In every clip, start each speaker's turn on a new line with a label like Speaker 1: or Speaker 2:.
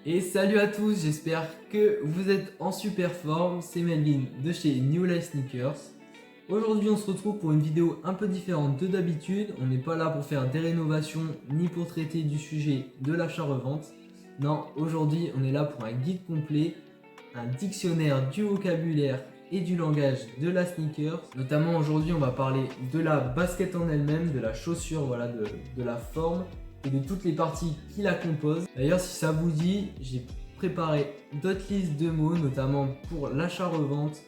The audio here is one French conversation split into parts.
Speaker 1: Et salut à tous, j'espère que vous êtes en super forme, c'est Melvin de chez New Life Sneakers. Aujourd'hui on se retrouve pour une vidéo un peu différente de d'habitude, on n'est pas là pour faire des rénovations ni pour traiter du sujet de l'achat-revente. Non, aujourd'hui on est là pour un guide complet, un dictionnaire du vocabulaire et du langage de la sneaker. Notamment aujourd'hui on va parler de la basket en elle-même, de la chaussure, voilà, de la forme et de toutes les parties qui la composent. D'ailleurs, si ça vous dit, j'ai préparé d'autres listes de mots, notamment pour l'achat-revente,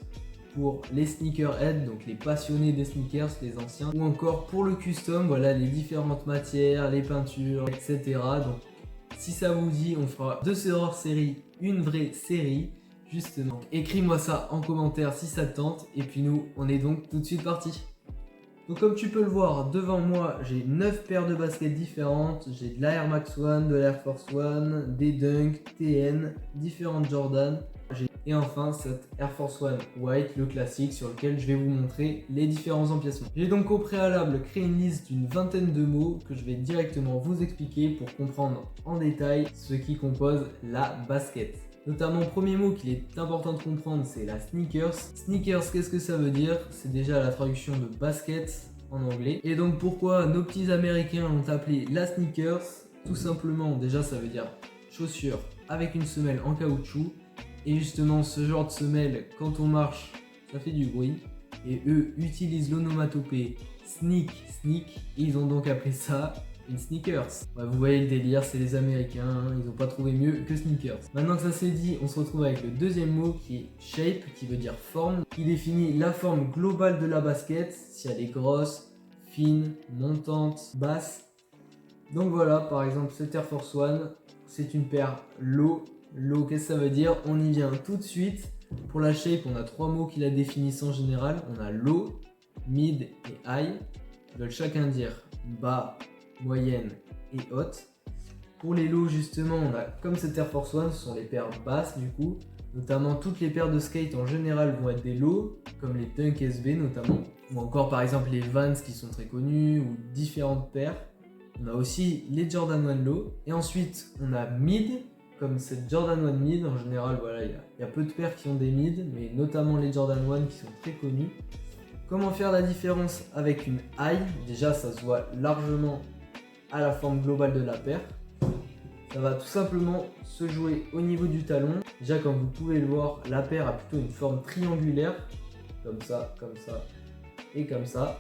Speaker 1: pour les sneakerheads, donc les passionnés des sneakers, les anciens, ou encore pour le custom, voilà, les différentes matières, les peintures, etc. Donc, si ça vous dit, on fera de ce hors-série une vraie série, justement. Donc, écris-moi ça en commentaire si ça te tente, et puis nous, on est donc tout de suite parti. Donc comme tu peux le voir devant moi, j'ai 9 paires de baskets différentes. J'ai de la Air Max One, de l'Air Force One, des Dunk, TN, différentes Jordan. Et enfin cette Air Force One White, le classique, sur lequel je vais vous montrer les différents empiècements. J'ai donc au préalable créé une liste d'une vingtaine de mots que je vais directement vous expliquer pour comprendre en détail ce qui compose la basket. Notamment, premier mot qu'il est important de comprendre, c'est la sneakers. Sneakers, qu'est-ce que ça veut dire? C'est déjà la traduction de basket en anglais. Et donc pourquoi nos petits américains l'ont appelé la sneakers? Tout simplement, déjà ça veut dire chaussure avec une semelle en caoutchouc. Et justement, ce genre de semelle, quand on marche, ça fait du bruit. Et eux utilisent l'onomatopée sneak, sneak. Et ils ont donc appelé ça une sneakers. Ouais, vous voyez le délire, c'est les Américains, hein, ils n'ont pas trouvé mieux que sneakers. Maintenant que ça c'est dit, on se retrouve avec le deuxième mot qui est shape, qui veut dire forme, qui définit la forme globale de la basket, si elle est grosse, fine, montante, basse. Donc voilà, par exemple, cette Air Force One, c'est une paire low. Low, qu'est-ce que ça veut dire? On y vient tout de suite. Pour la shape, on a trois mots qui la définissent en général. On a low, mid et high. Ils veulent chacun dire bas, moyenne et haute. Pour les lows, justement, on a comme cette Air Force One, ce sont les paires basses du coup. Notamment toutes les paires de skate en général vont être des lows, comme les Dunk SB notamment. Ou encore par exemple les Vans qui sont très connus, ou différentes paires. On a aussi les Jordan 1 low. Et ensuite, on a mid, comme cette Jordan 1 mid. En général, voilà, il y a peu de paires qui ont des mid, mais notamment les Jordan 1 qui sont très connus. Comment faire la différence avec une high? Déjà, ça se voit largement à la forme globale de la paire. Ça va tout simplement se jouer au niveau du talon. Déjà, comme vous pouvez le voir, la paire a plutôt une forme triangulaire, comme ça et comme ça,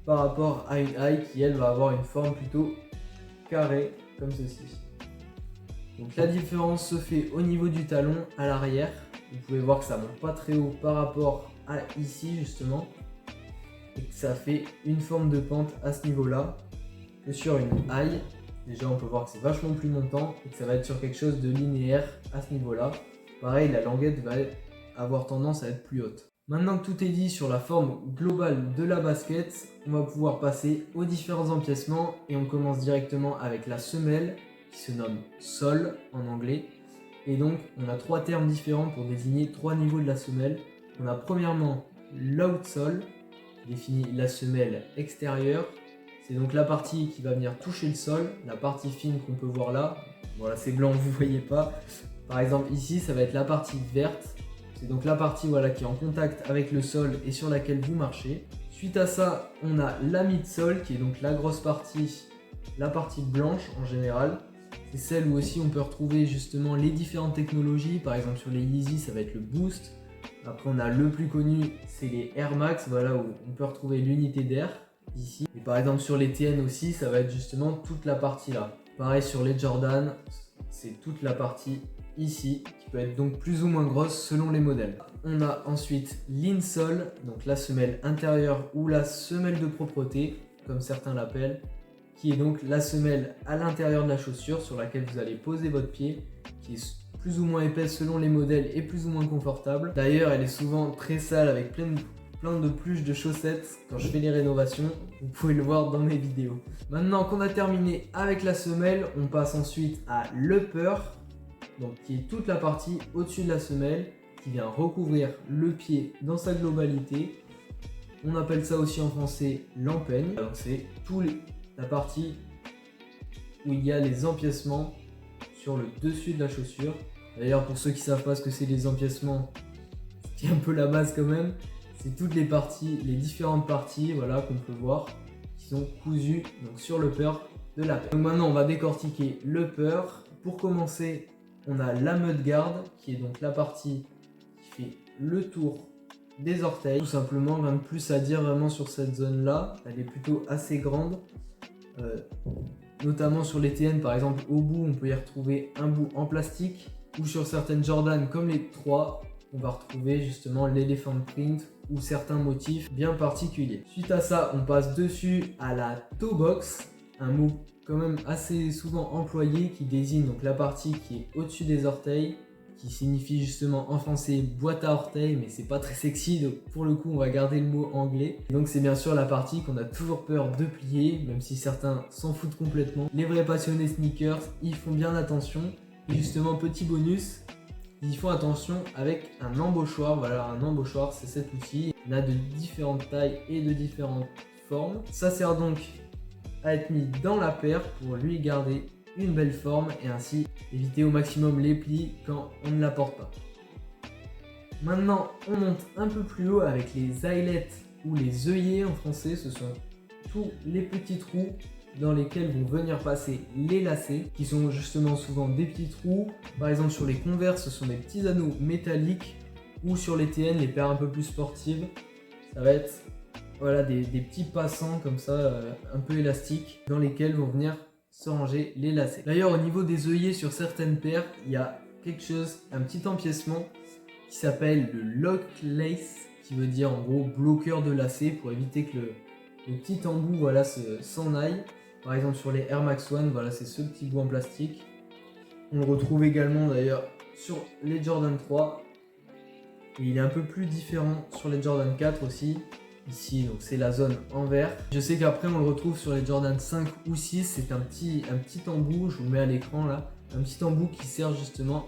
Speaker 1: par rapport à une high qui, elle, va avoir une forme plutôt carrée, comme ceci. Donc la différence se fait au niveau du talon, à l'arrière. Vous pouvez voir que ça monte pas très haut par rapport à ici, justement, et que ça fait une forme de pente à ce niveau-là. Que sur une high, déjà on peut voir que c'est vachement plus montant et que ça va être sur quelque chose de linéaire à ce niveau-là. Pareil, la languette va avoir tendance à être plus haute. Maintenant que tout est dit sur la forme globale de la basket, on va pouvoir passer aux différents empiècements et on commence directement avec la semelle qui se nomme sole en anglais. Et donc on a trois termes différents pour désigner trois niveaux de la semelle. On a premièrement l'outsole qui définit la semelle extérieure. C'est donc la partie qui va venir toucher le sol, la partie fine qu'on peut voir là. Voilà, c'est blanc, vous voyez pas. Par exemple ici, ça va être la partie verte. C'est donc la partie, voilà, qui est en contact avec le sol et sur laquelle vous marchez. Suite à ça, on a la midsole qui est donc la grosse partie, la partie blanche en général. C'est celle où aussi on peut retrouver justement les différentes technologies. Par exemple sur les Yeezy, ça va être le boost. Après on a le plus connu, c'est les Air Max, voilà, où on peut retrouver l'unité d'air. Ici. Et par exemple sur les TN aussi, ça va être justement toute la partie là. Pareil sur les Jordan, c'est toute la partie ici, qui peut être donc plus ou moins grosse selon les modèles. On a ensuite l'insole, donc la semelle intérieure ou la semelle de propreté, comme certains l'appellent, qui est donc la semelle à l'intérieur de la chaussure sur laquelle vous allez poser votre pied, qui est plus ou moins épaisse selon les modèles et plus ou moins confortable. D'ailleurs, elle est souvent très sale avec plein de pluches de chaussettes quand je fais les rénovations, vous pouvez le voir dans mes vidéos. Maintenant qu'on a terminé avec la semelle, on passe ensuite à l'upper, donc qui est toute la partie au-dessus de la semelle, qui vient recouvrir le pied dans sa globalité. On appelle ça aussi en français l'empeigne, donc c'est la partie où il y a les empiècements sur le dessus de la chaussure. D'ailleurs, pour ceux qui savent pas ce que c'est les empiècements, ce qui est un peu la base quand même, c'est toutes les parties, les différentes parties, voilà, qu'on peut voir, qui sont cousues donc sur l'upper de la paire. Donc maintenant, on va décortiquer l'upper. Pour commencer, on a la mudguard, qui est donc la partie qui fait le tour des orteils. Tout simplement, rien de plus à dire vraiment sur cette zone-là. Elle est plutôt assez grande. Notamment sur les TN, par exemple, au bout, on peut y retrouver un bout en plastique. Ou sur certaines Jordan, comme les 3, on va retrouver justement l'elephant print ou certains motifs bien particuliers. Suite à ça, on passe dessus à la toe box, un mot quand même assez souvent employé qui désigne donc la partie qui est au-dessus des orteils, qui signifie justement en français boîte à orteils, mais c'est pas très sexy, donc pour le coup on va garder le mot anglais. Et donc c'est bien sûr la partie qu'on a toujours peur de plier, même si certains s'en foutent complètement. Les vrais passionnés sneakers, ils font bien attention. Et justement, petit bonus, ils font attention avec un embauchoir. Voilà, un embauchoir, c'est cet outil. Il y en a de différentes tailles et de différentes formes. Ça sert donc à être mis dans la paire pour lui garder une belle forme et ainsi éviter au maximum les plis quand on ne la porte pas. Maintenant, on monte un peu plus haut avec les eyelets ou les œillets en français. Ce sont tous les petits trous dans lesquels vont venir passer les lacets, qui sont justement souvent des petits trous. Par exemple sur les Converse, ce sont des petits anneaux métalliques, ou sur les TN, les paires un peu plus sportives, ça va être voilà, des petits passants comme ça, un peu élastiques, dans lesquels vont venir se ranger les lacets. D'ailleurs au niveau des œillets sur certaines paires, il y a quelque chose, un petit empiècement qui s'appelle le lock lace, qui veut dire en gros bloqueur de lacets pour éviter que le petit embout voilà, s'en aille. Par exemple sur les Air Max One, voilà, c'est ce petit bout en plastique. On le retrouve également d'ailleurs sur les Jordan 3. Et il est un peu plus différent sur les Jordan 4 aussi. Ici, donc c'est la zone en vert. Je sais qu'après on le retrouve sur les Jordan 5 ou 6. C'est un petit embout, je vous le mets à l'écran là. Un petit embout qui sert justement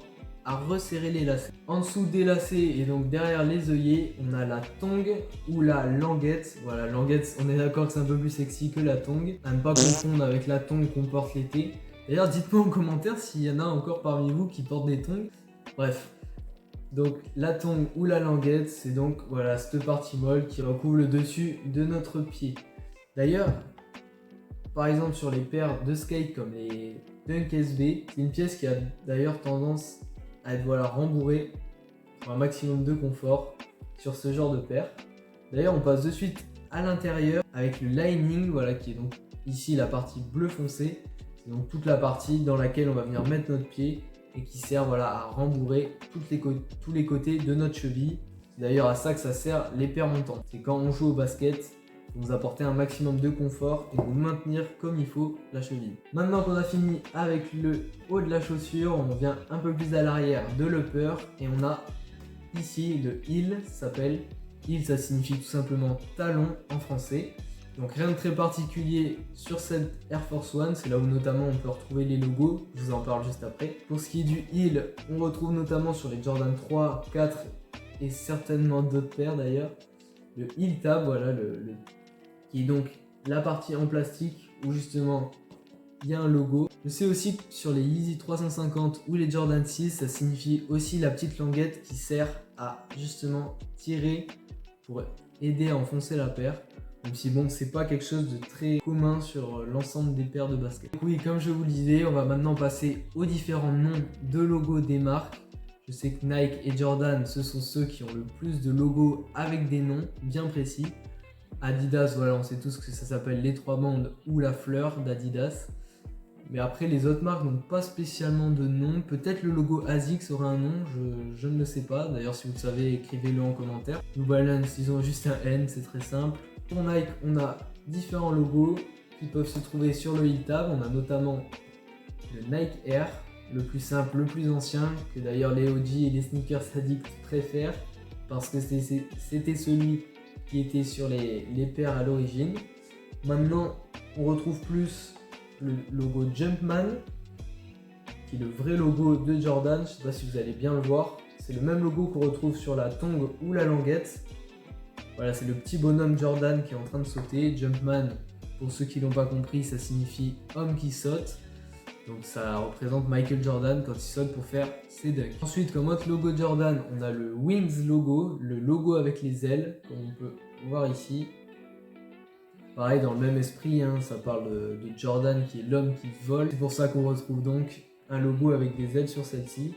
Speaker 1: à resserrer les lacets. En dessous des lacets et donc derrière les œillets, on a la tongue ou la languette. Voilà, languette, on est d'accord que c'est un peu plus sexy que la tongue. À ne pas confondre avec la tongue qu'on porte l'été. D'ailleurs, dites-moi en commentaire s'il y en a encore parmi vous qui portent des tongs. Bref. Donc la tongue ou la languette, c'est donc voilà cette partie molle qui recouvre le dessus de notre pied. D'ailleurs, par exemple sur les paires de skate comme les Dunk SB, c'est une pièce qui a d'ailleurs tendance à être voilà, rembourrée pour un maximum de confort sur ce genre de paire. D'ailleurs on passe de suite à l'intérieur avec le lining, voilà, qui est donc ici la partie bleu foncé. C'est donc toute la partie dans laquelle on va venir mettre notre pied et qui sert voilà, à rembourrer tous les côtés de notre cheville. C'est d'ailleurs à ça que ça sert les paires montantes. C'est quand on joue au basket, pour nous apporter un maximum de confort et nous maintenir comme il faut la cheville. Maintenant qu'on a fini avec le haut de la chaussure, on vient un peu plus à l'arrière de l'upper et on a ici le heel, ça s'appelle. Heel, ça signifie tout simplement talon en français. Donc rien de très particulier sur cette Air Force One, c'est là où notamment on peut retrouver les logos, je vous en parle juste après. Pour ce qui est du heel, on retrouve notamment sur les Jordan 3, 4 et certainement d'autres paires d'ailleurs, le heel tab, voilà, qui est donc la partie en plastique où justement il y a un logo. Je sais aussi que sur les Yeezy 350 ou les Jordan 6, ça signifie aussi la petite languette qui sert à justement tirer pour aider à enfoncer la paire. Même si bon, c'est pas quelque chose de très commun sur l'ensemble des paires de basket. Oui, comme je vous le disais, on va maintenant passer aux différents noms de logos des marques. Je sais que Nike et Jordan, ce sont ceux qui ont le plus de logos avec des noms bien précis. Adidas, voilà, on sait tous que ça s'appelle les 3 bandes ou la fleur d'Adidas. Mais après, les autres marques n'ont pas spécialement de nom. Peut-être le logo ASICS aura un nom, je ne le sais pas. D'ailleurs, si vous le savez, écrivez-le en commentaire. New Balance, ils ont juste un N, c'est très simple. Pour Nike, on a différents logos qui peuvent se trouver sur le heel tab. On a notamment le Nike Air, le plus simple, le plus ancien, que d'ailleurs les OG et les sneakers addicts préfèrent parce que c'était celui qui était sur les paires à l'origine. Maintenant, on retrouve plus le logo Jumpman, qui est le vrai logo de Jordan. Je ne sais pas si vous allez bien le voir. C'est le même logo qu'on retrouve sur la tongue ou la languette. Voilà, c'est le petit bonhomme Jordan qui est en train de sauter. Jumpman, pour ceux qui l'ont pas compris, ça signifie homme qui saute. Donc ça représente Michael Jordan quand il saute pour faire ses dunks. Ensuite, comme autre logo Jordan, on a le Wings logo, le logo avec les ailes, comme on peut voir ici. Pareil, dans le même esprit, hein, ça parle de Jordan qui est l'homme qui vole. C'est pour ça qu'on retrouve donc un logo avec des ailes sur celle-ci.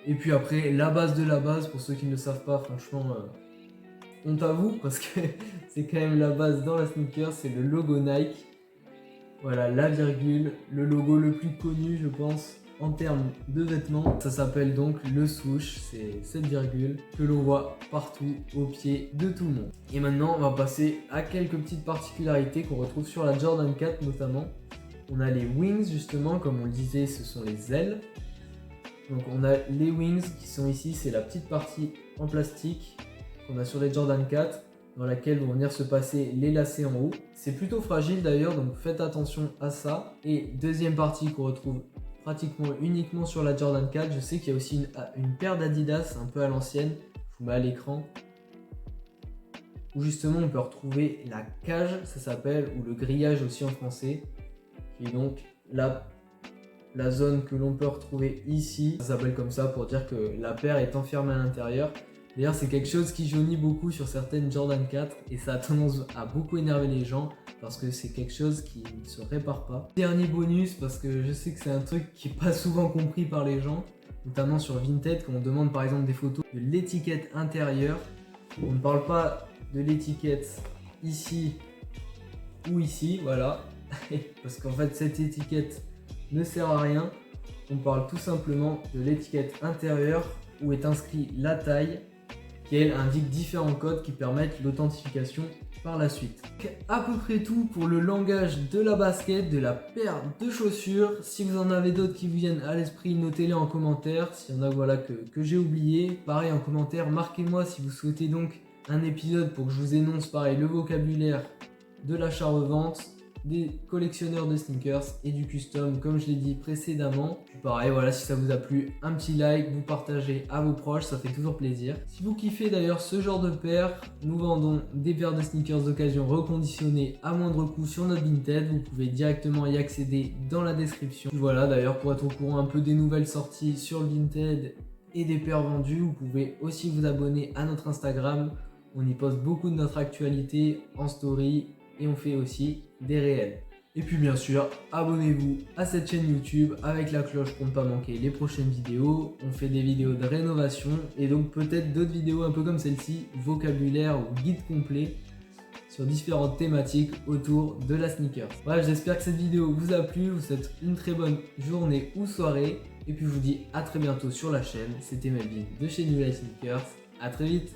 Speaker 1: Et puis après, la base de la base, pour ceux qui ne le savent pas, franchement, honte à vous, parce que c'est quand même la base dans la sneaker, c'est le logo Nike. Voilà, la virgule, le logo le plus connu, je pense, en termes de vêtements. Ça s'appelle donc le swoosh, c'est cette virgule que l'on voit partout au pied de tout le monde. Et maintenant, on va passer à quelques petites particularités qu'on retrouve sur la Jordan 4 notamment. On a les wings justement, comme on le disait, ce sont les ailes. Donc on a les wings qui sont ici, c'est la petite partie en plastique qu'on a sur les Jordan 4, dans laquelle vont venir se passer les lacets en haut. C'est plutôt fragile d'ailleurs, donc faites attention à ça. Et deuxième partie qu'on retrouve pratiquement uniquement sur la Jordan 4, je sais qu'il y a aussi une paire d'Adidas un peu à l'ancienne, je vous mets à l'écran, où justement on peut retrouver la cage, ça s'appelle, ou le grillage aussi en français, qui est donc la zone que l'on peut retrouver ici. Ça s'appelle comme ça pour dire que la paire est enfermée à l'intérieur. D'ailleurs, c'est quelque chose qui jaunit beaucoup sur certaines Jordan 4 et ça a tendance à beaucoup énerver les gens parce que c'est quelque chose qui ne se répare pas. Dernier bonus, parce que je sais que c'est un truc qui n'est pas souvent compris par les gens, notamment sur Vinted, quand on demande par exemple des photos de l'étiquette intérieure. On ne parle pas de l'étiquette ici ou ici, voilà, parce qu'en fait cette étiquette ne sert à rien. On parle tout simplement de l'étiquette intérieure où est inscrit la taille, qui elle indique différents codes qui permettent l'authentification par la suite. Donc, à peu près tout pour le langage de la basket, de la paire de chaussures. Si vous en avez d'autres qui vous viennent à l'esprit, notez-les en commentaire. S'il y en a voilà, que j'ai oublié, pareil en commentaire, marquez-moi si vous souhaitez donc un épisode pour que je vous énonce pareil le vocabulaire de l'achat-revente, des collectionneurs de sneakers et du custom comme je l'ai dit précédemment. Pareil, voilà, si ça vous a plu, un petit like, vous partagez à vos proches, ça fait toujours plaisir. Si vous kiffez d'ailleurs ce genre de paire, nous vendons des paires de sneakers d'occasion reconditionnées à moindre coût sur notre Vinted. Vous pouvez directement y accéder dans la description. Voilà, d'ailleurs pour être au courant un peu des nouvelles sorties sur le Vinted et des paires vendues, vous pouvez aussi vous abonner à notre Instagram. On y poste beaucoup de notre actualité en story et on fait aussi des réels. Et puis bien sûr, abonnez-vous à cette chaîne YouTube avec la cloche pour ne pas manquer les prochaines vidéos. On fait des vidéos de rénovation et donc peut-être d'autres vidéos un peu comme celle-ci, vocabulaire ou guide complet sur différentes thématiques autour de la sneaker. Bref, j'espère que cette vidéo vous a plu, vous souhaite une très bonne journée ou soirée et puis je vous dis à très bientôt sur la chaîne. C'était Melvin de chez New Life Sneakers, à très vite.